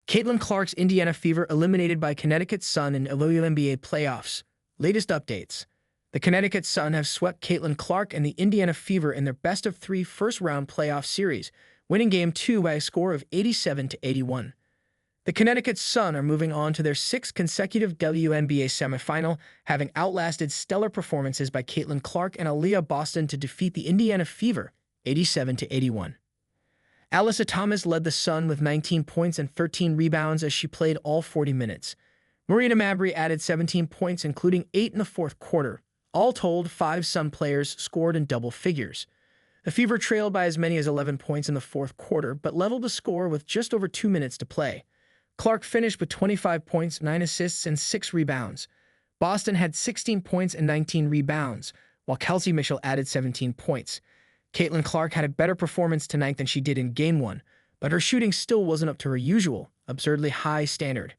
Caitlin Clark's Indiana Fever eliminated by Connecticut Sun in WNBA playoffs. Latest updates. The Connecticut Sun have swept Caitlin Clark and the Indiana Fever in their best-of-3 first-round playoff series, winning Game 2 by a score of 87-81. The Connecticut Sun are moving on to their sixth consecutive WNBA semifinal, having outlasted stellar performances by Caitlin Clark and Aaliyah Boston to defeat the Indiana Fever 87-81. Alyssa Thomas led the Sun with 19 points and 13 rebounds as she played all 40 minutes. Marina Mabrey added 17 points, including 8 in the fourth quarter. All told, 5 Sun players scored in double figures. The Fever trailed by as many as 11 points in the fourth quarter, but leveled the score with just over 2 minutes to play. Clark finished with 25 points, 9 assists, and 6 rebounds. Boston had 16 points and 19 rebounds, while Kelsey Mitchell added 17 points. Caitlin Clark had a better performance tonight than she did in Game 1, but her shooting still wasn't up to her usual, absurdly high standard.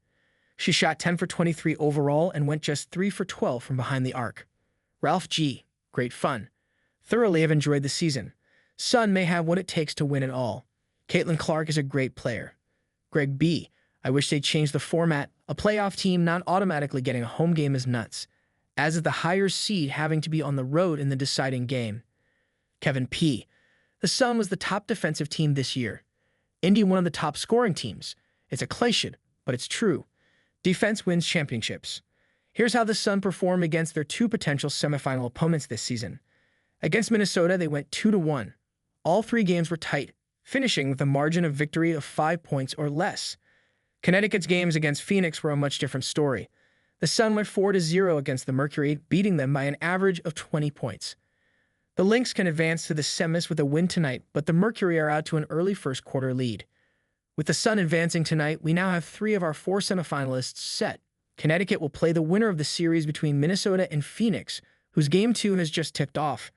She shot 10 for 23 overall and went just 3 for 12 from behind the arc. Ralph G. Great fun. Thoroughly have enjoyed the season. Sun may have what it takes to win it all. Caitlin Clark is a great player. Greg B. I wish they'd change the format. A playoff team not automatically getting a home game is nuts, as is the higher seed having to be on the road in the deciding game. Kevin P. The Sun was the top defensive team this year. Indy one of the top scoring teams. It's a cliché, but it's true. Defense wins championships. Here's how the Sun performed against their 2 potential semifinal opponents this season. Against Minnesota, they went 2-1. All 3 games were tight, finishing with a margin of victory of 5 points or less. Connecticut's games against Phoenix were a much different story. The Sun went 4-0 against the Mercury, beating them by an average of 20 points. The Lynx can advance to the semis with a win tonight, but the Mercury are out to an early first-quarter lead. With the Sun advancing tonight, we now have 3 of our 4 semifinalists set. Connecticut will play the winner of the series between Minnesota and Phoenix, whose Game 2 has just tipped off.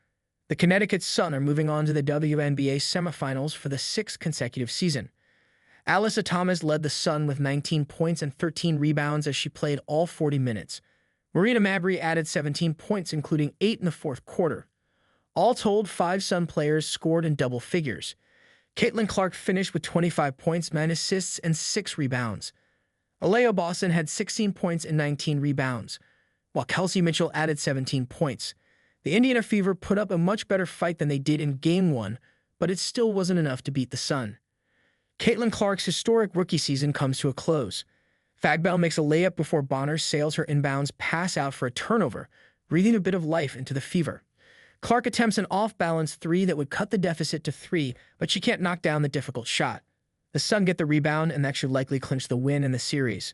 The Connecticut Sun are moving on to the WNBA semifinals for the 6th consecutive season. Alyssa Thomas led the Sun with 19 points and 13 rebounds as she played all 40 minutes. Marina Mabrey added 17 points, including 8 in the fourth quarter. All told, 5 Sun players scored in double figures. Caitlin Clark finished with 25 points, 9 assists, and 6 rebounds. Aaliyah Boston had 16 points and 19 rebounds, while Kelsey Mitchell added 17 points. The Indiana Fever put up a much better fight than they did in Game 1, but it still wasn't enough to beat the Sun. Caitlin Clark's historic rookie season comes to a close. Fagbell makes a layup before Bonner sails her inbounds pass out for a turnover, breathing a bit of life into the Fever. Clark attempts an off-balance 3 that would cut the deficit to 3, but she can't knock down the difficult shot. The Sun get the rebound, and that should likely clinch the win in the series.